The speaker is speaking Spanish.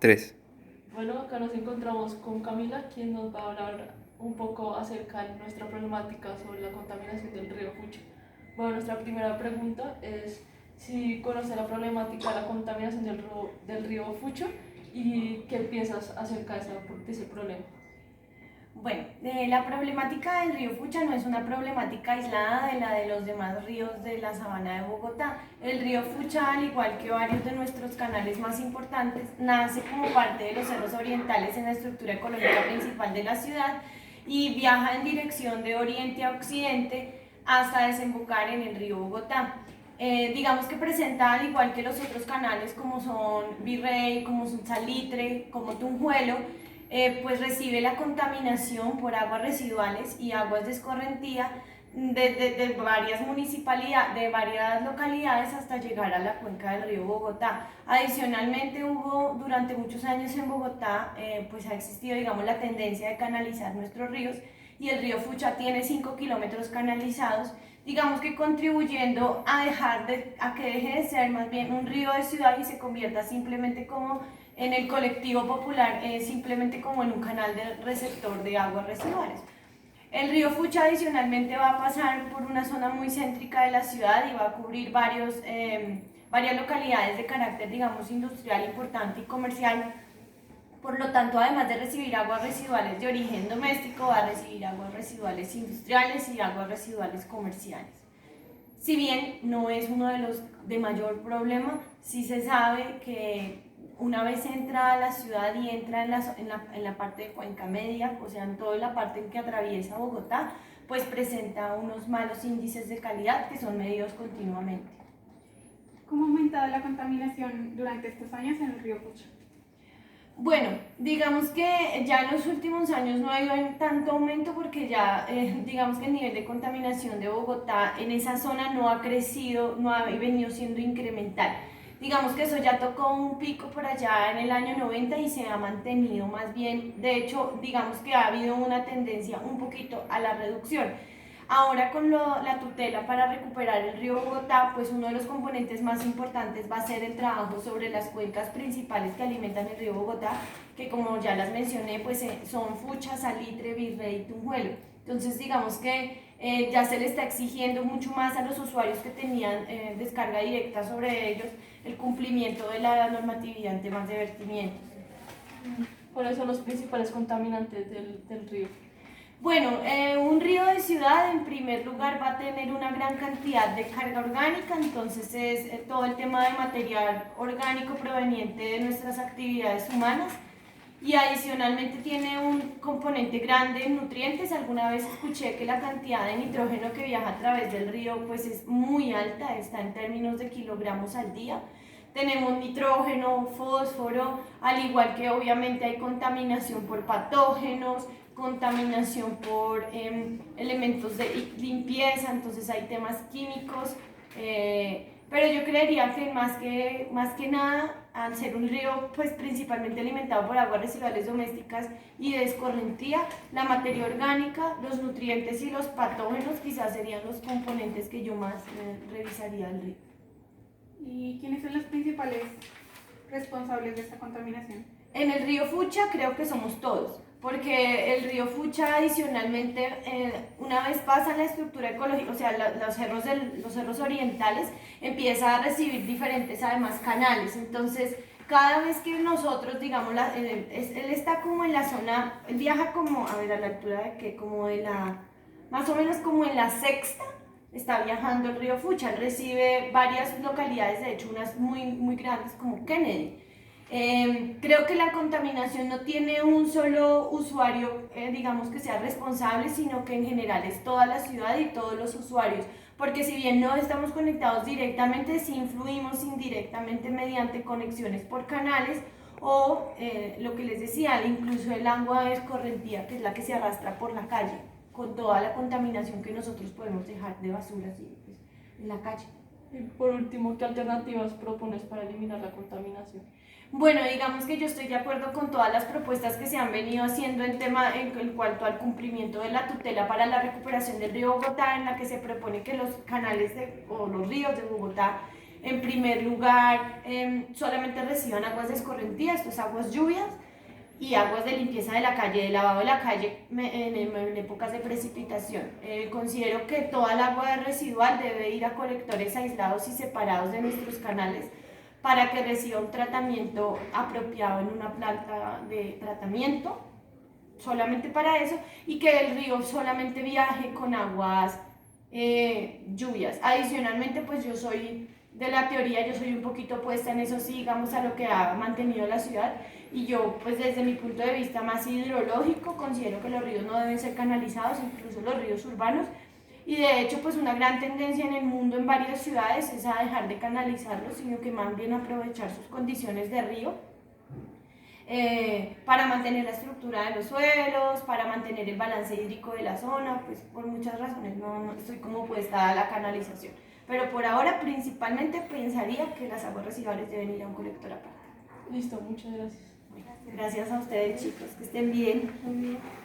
Tres. Bueno, acá nos encontramos con Camila, quien nos va a hablar un poco acerca de nuestra problemática sobre la contaminación del río Fucha. Bueno, nuestra primera pregunta es si conoce la problemática de la contaminación del río Fucha y qué piensas acerca de ese problema. Bueno, la problemática del río Fucha no es una problemática aislada de la de los demás ríos de la sabana de Bogotá. El río Fucha, al igual que varios de nuestros canales más importantes, nace como parte de los cerros orientales en la estructura ecológica principal de la ciudad y viaja en dirección de oriente a occidente hasta desembocar en el río Bogotá. Digamos que presenta, al igual que los otros canales como son Virrey, como son Salitre, como Tunjuelo, pues recibe la contaminación por aguas residuales y aguas de escorrentía de varias municipalidades, de varias localidades hasta llegar a la cuenca del río Bogotá. Adicionalmente hubo durante muchos años en Bogotá, pues ha existido, digamos, la tendencia de canalizar nuestros ríos y el río Fucha tiene 5 kilómetros canalizados, digamos que contribuyendo a que deje de ser más bien un río de ciudad y se convierta simplemente como en el colectivo popular, simplemente como en un canal de receptor de aguas residuales. El río Fucha adicionalmente va a pasar por una zona muy céntrica de la ciudad y va a cubrir varias localidades de carácter, digamos, industrial importante y comercial. Por lo tanto, además de recibir aguas residuales de origen doméstico, va a recibir aguas residuales industriales y aguas residuales comerciales. Si bien no es uno de los de mayor problema, sí se sabe que una vez entra a la ciudad y entra en la parte de Cuenca Media, o sea, en toda la parte en que atraviesa Bogotá, pues presenta unos malos índices de calidad que son medidos continuamente. ¿Cómo ha aumentado la contaminación durante estos años en el río Fucha? Bueno, digamos que ya en los últimos años no ha habido tanto aumento porque ya digamos que el nivel de contaminación de Bogotá en esa zona no ha crecido, no ha venido siendo incremental. Digamos que eso ya tocó un pico por allá en el año 90 y se ha mantenido más bien, de hecho, digamos que ha habido una tendencia un poquito a la reducción. Ahora con la tutela para recuperar el río Bogotá, pues uno de los componentes más importantes va a ser el trabajo sobre las cuencas principales que alimentan el río Bogotá, que como ya las mencioné, pues son Fucha, Salitre, Virrey y Tunjuelo. Entonces digamos que ya se le está exigiendo mucho más a los usuarios que tenían descarga directa sobre ellos el cumplimiento de la normatividad en temas de vertimiento. ¿Cuáles son los principales contaminantes del río? Bueno, un río de ciudad en primer lugar va a tener una gran cantidad de carga orgánica, entonces es todo el tema de material orgánico proveniente de nuestras actividades humanas y adicionalmente tiene un componente grande en nutrientes. Alguna vez escuché que la cantidad de nitrógeno que viaja a través del río pues es muy alta, está en términos de kilogramos al día. Tenemos nitrógeno, fósforo, al igual que obviamente hay contaminación por patógenos, contaminación por elementos de limpieza, entonces hay temas químicos, pero yo creería que más que nada, al ser un río pues principalmente alimentado por aguas residuales domésticas y de escorrentía, la materia orgánica, los nutrientes y los patógenos quizás serían los componentes que yo más revisaría del río. ¿Y quiénes son los principales responsables de esta contaminación? En el río Fucha creo que somos todos, porque el río Fucha adicionalmente, una vez pasa la estructura ecológica, o sea, los cerros orientales, empieza a recibir diferentes además canales, entonces cada vez que nosotros, digamos, él está como en la zona, él viaja como, a ver, a la altura de que, como de más o menos como en la sexta, está viajando el río Fucha, él recibe varias localidades, de hecho unas muy grandes como Kennedy. Creo que la contaminación no tiene un solo usuario, digamos que sea responsable, sino que en general es toda la ciudad y todos los usuarios, porque si bien no estamos conectados directamente, sí influimos indirectamente mediante conexiones por canales o lo que les decía, incluso el agua escorrentía, que es la que se arrastra por la calle, con toda la contaminación que nosotros podemos dejar de basuras pues, en la calle. Y por último, ¿qué alternativas propones para eliminar la contaminación? Bueno, digamos que yo estoy de acuerdo con todas las propuestas que se han venido haciendo en cuanto al cumplimiento de la tutela para la recuperación del río Bogotá, en la que se propone que los canales o los ríos de Bogotá En primer lugar, solamente reciban aguas de escorrentía, esto es aguas lluvias, y aguas de limpieza de la calle, de lavado de la calle en épocas de precipitación. Considero que toda el agua residual debe ir a colectores aislados y separados de nuestros canales para que reciba un tratamiento apropiado en una planta de tratamiento, solamente para eso, y que el río solamente viaje con aguas lluvias. Adicionalmente, pues yo soy de la teoría, yo soy un poquito opuesta en eso, sí, digamos, a lo que ha mantenido la ciudad, y yo, pues desde mi punto de vista más hidrológico, considero que los ríos no deben ser canalizados, incluso los ríos urbanos, y de hecho, pues una gran tendencia en el mundo en varias ciudades es a dejar de canalizarlos, sino que más bien aprovechar sus condiciones de río para mantener la estructura de los suelos, para mantener el balance hídrico de la zona, pues por muchas razones no estoy como opuesta a la canalización. Pero por ahora principalmente pensaría que las aguas residuales deben ir a un colector aparte. Listo, muchas gracias. Gracias a ustedes, chicos, que estén bien. Muy bien.